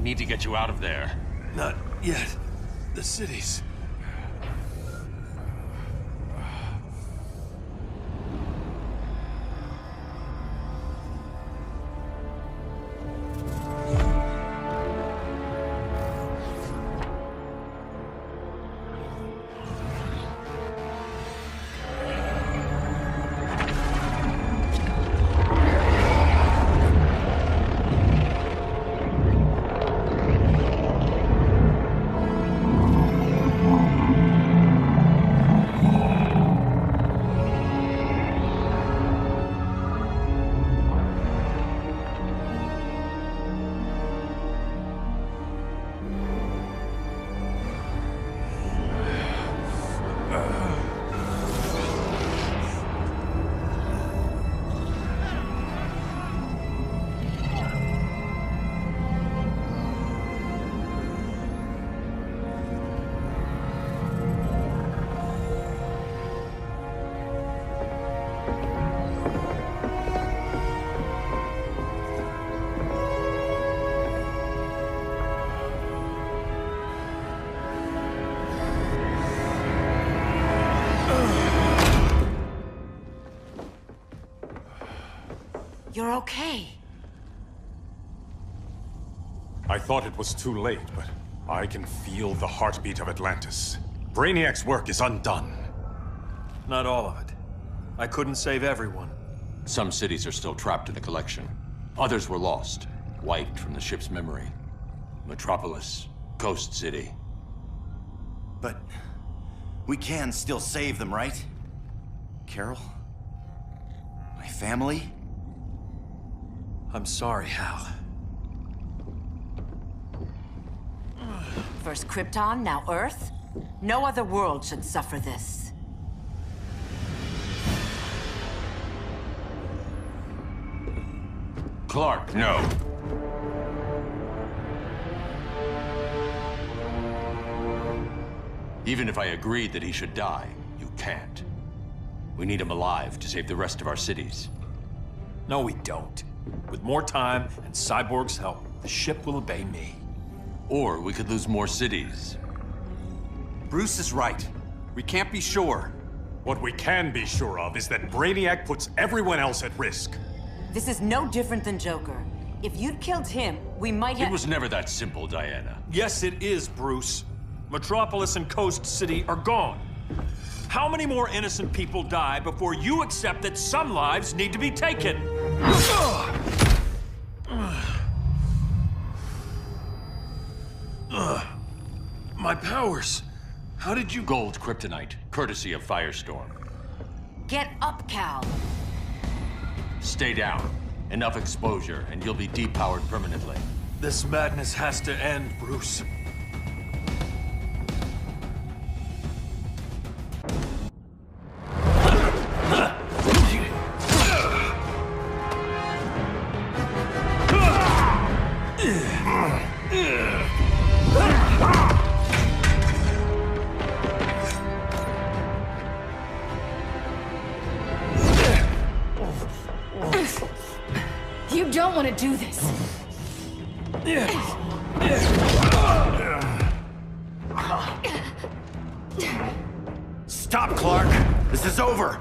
need to get you out of there. Not yet. The cities. You're okay. I thought it was too late, but I can feel the heartbeat of Atlantis. Brainiac's work is undone. Not all of it. I couldn't save everyone. Some cities are still trapped in the collection. Others were lost, wiped from the ship's memory. Metropolis, Coast City. But we can still save them, right? Carol? My family? I'm sorry, Hal. First Krypton, now Earth? No other world should suffer this. Clark, no. Even if I agreed that he should die, you can't. We need him alive to save the rest of our cities. No, we don't. With more time and Cyborg's help, the ship will obey me. Or we could lose more cities. Bruce is right. We can't be sure. What we can be sure of is that Brainiac puts everyone else at risk. This is no different than Joker. If you'd killed him, we might have— It was never that simple, Diana. Yes, it is, Bruce. Metropolis and Coast City are gone. How many more innocent people die before you accept that some lives need to be taken? My powers. How did you— Gold kryptonite, courtesy of Firestorm. Get up, Cal. Stay down. Enough exposure, and you'll be depowered permanently. This madness has to end, Bruce. You don't want to do this. Stop, Clark! This is over!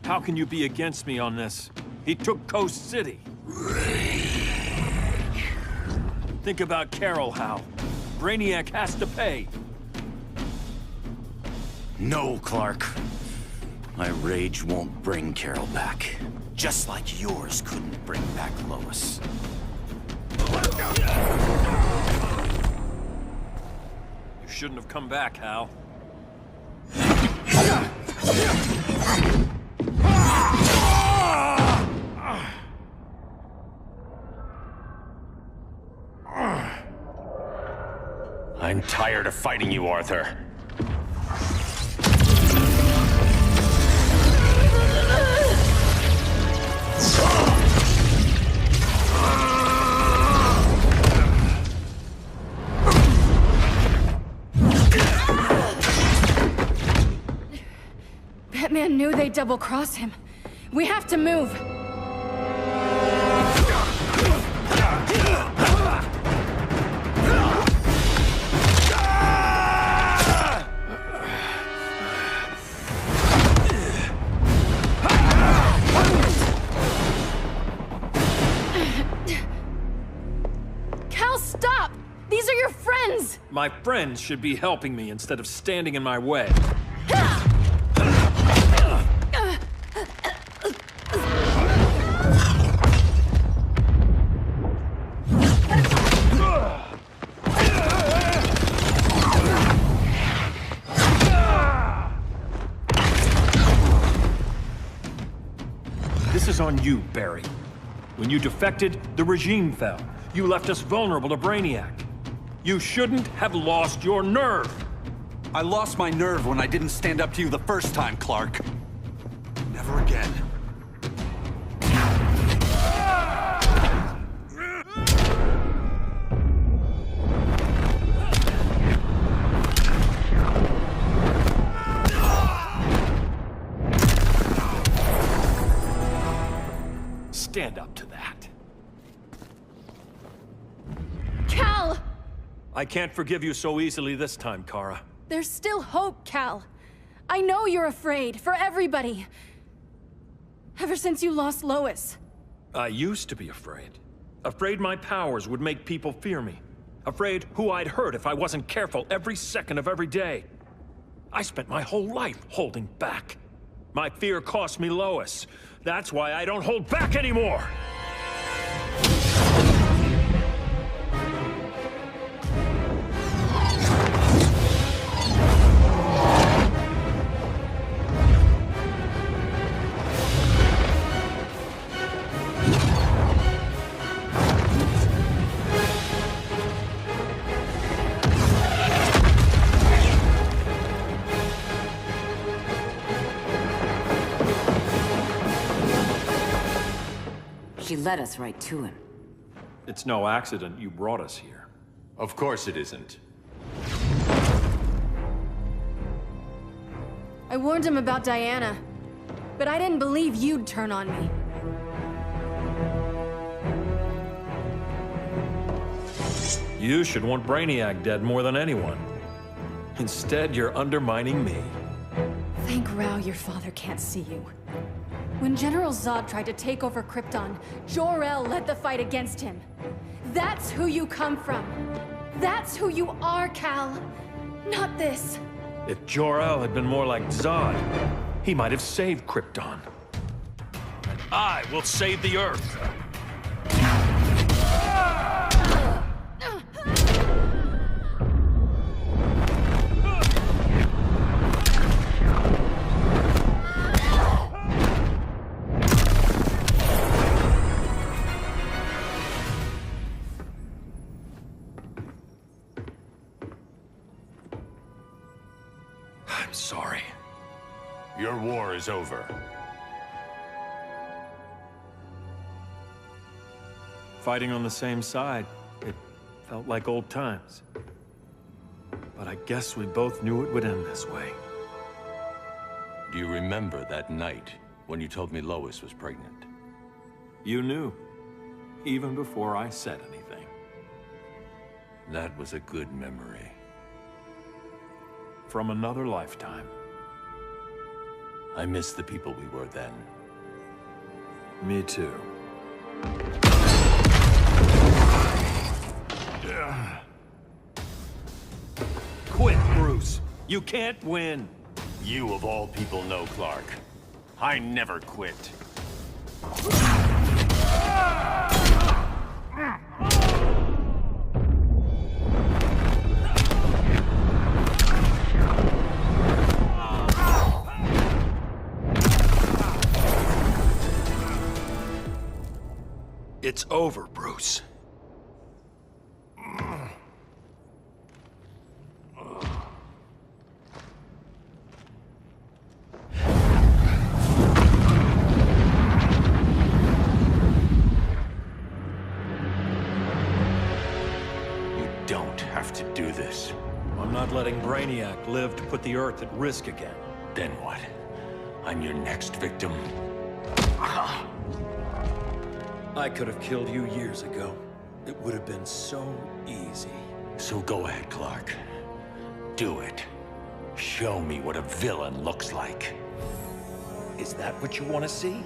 How can you be against me on this? He took Coast City. Think about Carol, Hal. Brainiac has to pay. No, Clark. My rage won't bring Carol back. Just like yours couldn't bring back Lois. You shouldn't have come back, Hal. I'm tired of fighting you, Arthur. Batman knew they'd double-cross him. We have to move. Cal, stop! These are your friends! My friends should be helping me instead of standing in my way. This is on you, Barry. When you defected, the regime fell. You left us vulnerable to Brainiac. You shouldn't have lost your nerve. I lost my nerve when I didn't stand up to you the first time, Clark. Never again. Stand up to that. Cal! I can't forgive you so easily this time, Kara. There's still hope, Cal. I know you're afraid, for everybody. Ever since you lost Lois. I used to be afraid. Afraid my powers would make people fear me. Afraid who I'd hurt if I wasn't careful every second of every day. I spent my whole life holding back. My fear cost me Lois. That's why I don't hold back anymore! She led us right to him. It's no accident you brought us here. Of course it isn't. I warned him about Diana, but I didn't believe you'd turn on me. You should want Brainiac dead more than anyone. Instead, you're undermining me. Thank Rao your father can't see you. When General Zod tried to take over Krypton, Jor-El led the fight against him. That's who you come from. That's who you are, Cal. Not this. If Jor-El had been more like Zod, he might have saved Krypton. And I will save the Earth. I'm sorry. Your war is over. Fighting on the same side, it felt like old times. But I guess we both knew it would end this way. Do you remember that night when you told me Lois was pregnant? You knew, even before I said anything. That was a good memory. From another lifetime. I miss the people we were then. Me too. You can't win. You of all people know, Clark. I never quit. It's over, Bruce. You don't have to do this. I'm not letting Brainiac live to put the Earth at risk again. Then what? I'm your next victim. I could have killed you years ago. It would have been so easy. So go ahead, Clark. Do it. Show me what a villain looks like. Is that what you want to see?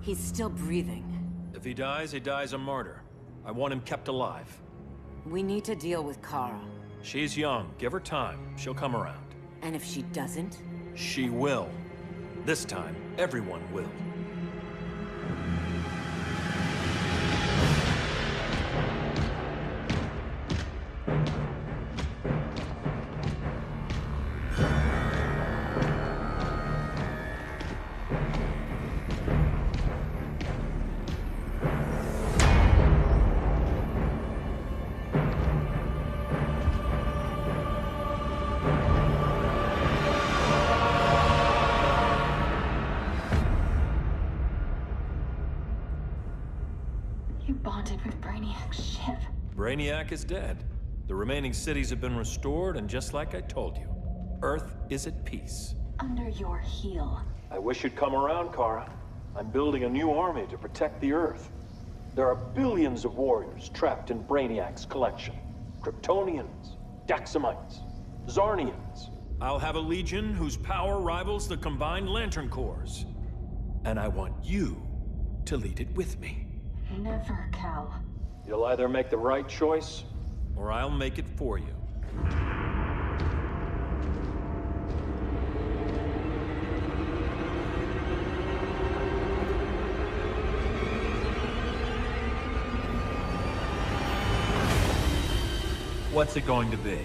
He's still breathing. If he dies a martyr. I want him kept alive. We need to deal with Kara. She's young. Give her time. She'll come around. And if she doesn't? She will. This time, everyone will. You bonded with Brainiac's ship. Brainiac is dead. The remaining cities have been restored, and just like I told you, Earth is at peace. Under your heel. I wish you'd come around, Kara. I'm building a new army to protect the Earth. There are billions of warriors trapped in Brainiac's collection. Kryptonians, Daxamites, Zarnians. I'll have a legion whose power rivals the combined Lantern Corps. And I want you to lead it with me. Never, Cal. You'll either make the right choice, or I'll make it for you. What's it going to be?